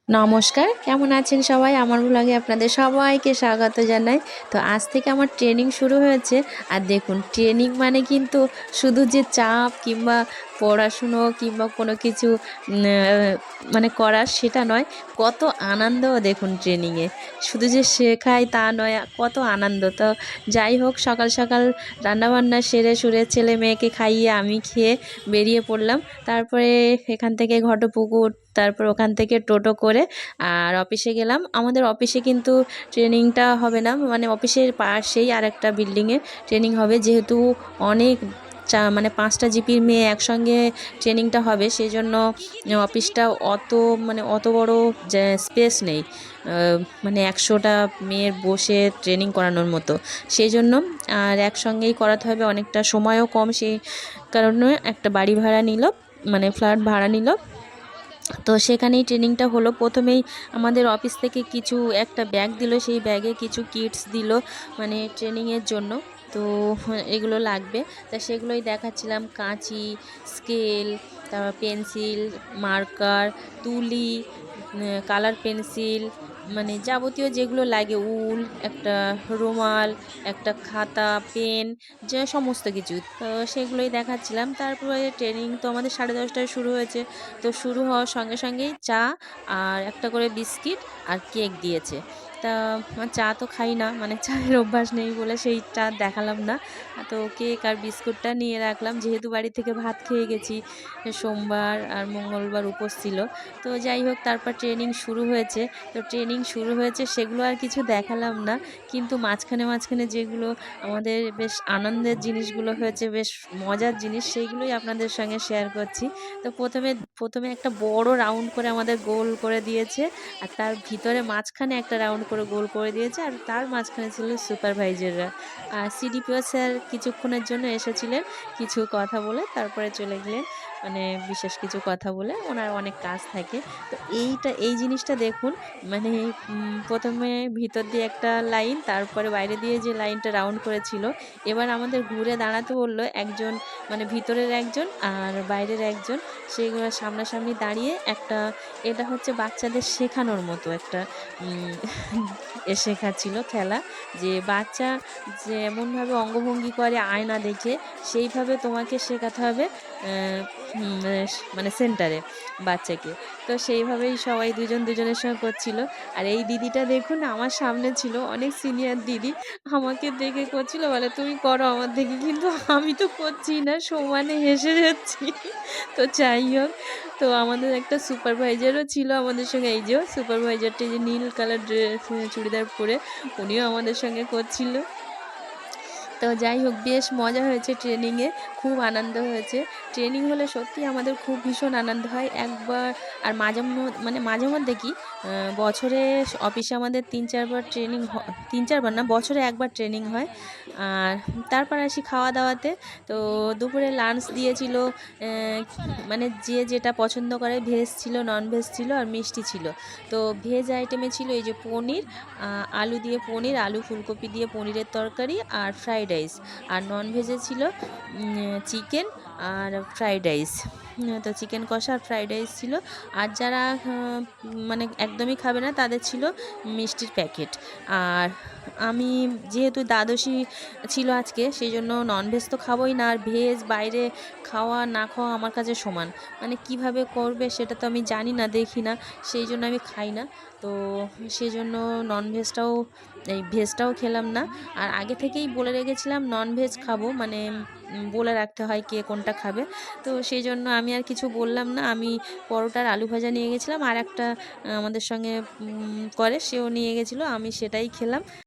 নমস্কার, কেমন আছেন সবাই? আমার ব্লগে আপনাদের সবাইকে স্বাগত জানাই। তো আজ থেকে আমার ট্রেনিং শুরু হয়েছে। আর দেখুন ট্রেনিং মানে কিন্তু শুধু যে চাপ কিংবা পড়াশুনো কিংবা কোনো কিছু মানে করার সেটা নয়। কত আনন্দও দেখুন ট্রেনিংয়ে। শুধু যে শেখায় তা নয়, কত আনন্দ। তো যাই হোক সকাল সকাল রান্নাবান্না সেরে সুরে ছেলে মেয়েকে খাইয়ে আমি খেয়ে বেরিয়ে পড়লাম। তারপরে এখান থেকে ঘটপুকুর, তারপর ওখান থেকে টোটো করে আর অফিসে গেলাম। আমাদের অফিসে কিন্তু ট্রেনিংটা হবে না, মানে অফিসের পাশেই আর একটা বিল্ডিংয়ে ট্রেনিং হবে। যেহেতু অনেক মানে 5টা জিপির মেয়ে একসঙ্গে ট্রেনিংটা হবে, সেই জন্য অফিসটা অত বড় যে স্পেস নেই, মানে 100টা মেয়ের বসে ট্রেনিং করানোর মতো। সেই জন্য আর একসঙ্গেই করাতে হবে, অনেকটা সময়ও কম, সেই কারণে একটা বাড়ি ভাড়া নিল, মানে ফ্ল্যাট ভাড়া নিল। তো সেখানেই ট্রেনিংটা হলো। প্রথমেই আমাদের অফিস থেকে কিছু একটা ব্যাগ দিল, সেই ব্যাগে কিছু কিটস দিল মানে ট্রেনিংয়ের জন্য। তো এগুলো লাগবে, তা সেগুলোই দেখাচ্ছিলাম। কাঁচি, স্কেল, তারপর পেন্সিল, মার্কার, তুলি, কালার পেন্সিল, মানে যাবতীয় যেগুলো লাগে, উল, একটা রুমাল, একটা খাতা, পেন, যে সমস্ত কিছু। তো সেগুলোই দেখাচ্ছিলাম। তারপরে ট্রেনিং তো আমাদের 10:30টায় শুরু হয়েছে। তো শুরু হওয়ার সঙ্গে সঙ্গেই চা আর একটা করে বিস্কিট আর কেক দিয়েছে। তা চা তো খাই না, মানে চায়ের অভ্যাস নেই বলে সেইটা দেখালাম না। তো কেক আর বিস্কুটটা নিয়ে রাখলাম, যেহেতু বাড়ি থেকে ভাত খেয়ে গেছি। সোমবার আর মঙ্গলবার উপোস ছিল। তো যাই হোক তারপর ট্রেনিং শুরু হয়েছে। তো ট্রেনিং শুরু হয়েছে সেগুলো আর কিছু দেখালাম না, কিন্তু মাঝখানে মাঝখানে যেগুলো আমাদের বেশ আনন্দের জিনিসগুলো হয়েছে, বেশ মজার জিনিস, সেইগুলোই আপনাদের সঙ্গে শেয়ার করছি। তো প্রথমে একটা বড় রাউন্ড করে আমাদের গোল করে দিয়েছে, আর তার ভিতরে মাঝখানে একটা রাউন্ড করে গোল করে দিয়েছে, আর তার মাঝখানে ছিল সুপারভাইজাররা। আর সিডিপিও স্যার কিছুক্ষণের জন্য এসেছিলেন, কিছু কথা বলে তারপরে চলে গেলেন, মানে বিশেষ কিছু কথা বলে, ওনার অনেক কাজ থাকে। তো এই জিনিসটা দেখুন, মানে প্রথমে ভিতর দিয়ে একটা লাইন, তারপরে বাইরে দিয়ে যে লাইনটা রাউন্ড করেছিল, এবার আমাদের ঘুরে দাঁড়াতে বললো একজন, মানে ভিতরের একজন আর বাইরের একজন। সেগুলো সামনাসামনি দাঁড়িয়ে একটা, এটা হচ্ছে বাচ্চাদের শেখানোর মতো একটা শেখাচ্ছিল খেলা, যে বাচ্চা যেমনভাবে অঙ্গভঙ্গি করে আয়না দেখে, সেইভাবে তোমাকে শেখাতে হবে মানে সেন্টারে বাচ্চাকে। তো সেইভাবেই সবাই দুজন দুজনের সঙ্গে করছিল। আর এই দিদিটা দেখুন আমার সামনে ছিল, অনেক সিনিয়র দিদি, আমাকে দেখে করছিল, বলে তুমি করো আমার দেখে, কিন্তু আমি তো করছি না, সমানে হেসে যাচ্ছি। তো যাই হোক, তো আমাদের একটা সুপারভাইজারও ছিল আমাদের সঙ্গে, এই যে সুপারভাইজারটি যে নীল কালার ড্রেস চুড়িদার পরে, উনিও আমাদের সঙ্গে করছিল। তো যাই হোক বেশ মজা হয়েছে ট্রেনিংয়ে, খুব আনন্দ হয়েছে। ট্রেনিং হলে সত্যি আমাদের খুব ভীষণ আনন্দ হয় একবার। আর মাঝে মধ্যে কি বছরে অফিসে আমাদের 3-4 বার ট্রেনিং, 3-4 বার না, বছরে একবার ট্রেনিং হয়। আর তারপর আসি খাওয়া দাওয়াতে। তো দুপুরে লাঞ্চ দিয়েছিল, মানে যে যেটা পছন্দ করে, ভেজ ছিল, নন ভেজ ছিল আর মিষ্টি ছিল। তো ভেজ আইটেমে ছিল এই যে পনির, আলু দিয়ে পনির, আলু ফুলকপি দিয়ে পনিরের তরকারি আর ফ্রাইড রাইস। আর নন ভেজে ছিল চিকেন আর ফ্রাইড রাইস। তো চিকেন কষা আর ফ্রাইড রাইস ছিল। আর যারা মানে একদমই খাবে না, তাদের ছিল মিষ্টির প্যাকেট। আর আমি যেহেতু দ্বাদশী ছিল আজকে, সেই জন্য ননভেজ তো খাবোই না, আর ভেজ বাইরে খাওয়া না খাওয়া আমার কাছে সমান। মানে কিভাবে করবে সেটা তো আমি জানি না, দেখি না, সেই জন্য আমি খাই না। তো সেজন্য ননভেজটাও, এই ভেজটাও খেলাম না। আর আগে থেকেই বলে রেখেছিলাম ননভেজ খাবো, মানে বলে রাখতে হয় কে কোনটা খাবে। তো সেই জন্য আমি আর কিছু বললাম না। আমি পরোটার আলু ভাজা নিয়ে গেছিলাম, আর একটা আমাদের সঙ্গে করে সেও নিয়ে গেছিলো, আমি সেটাই খেলাম।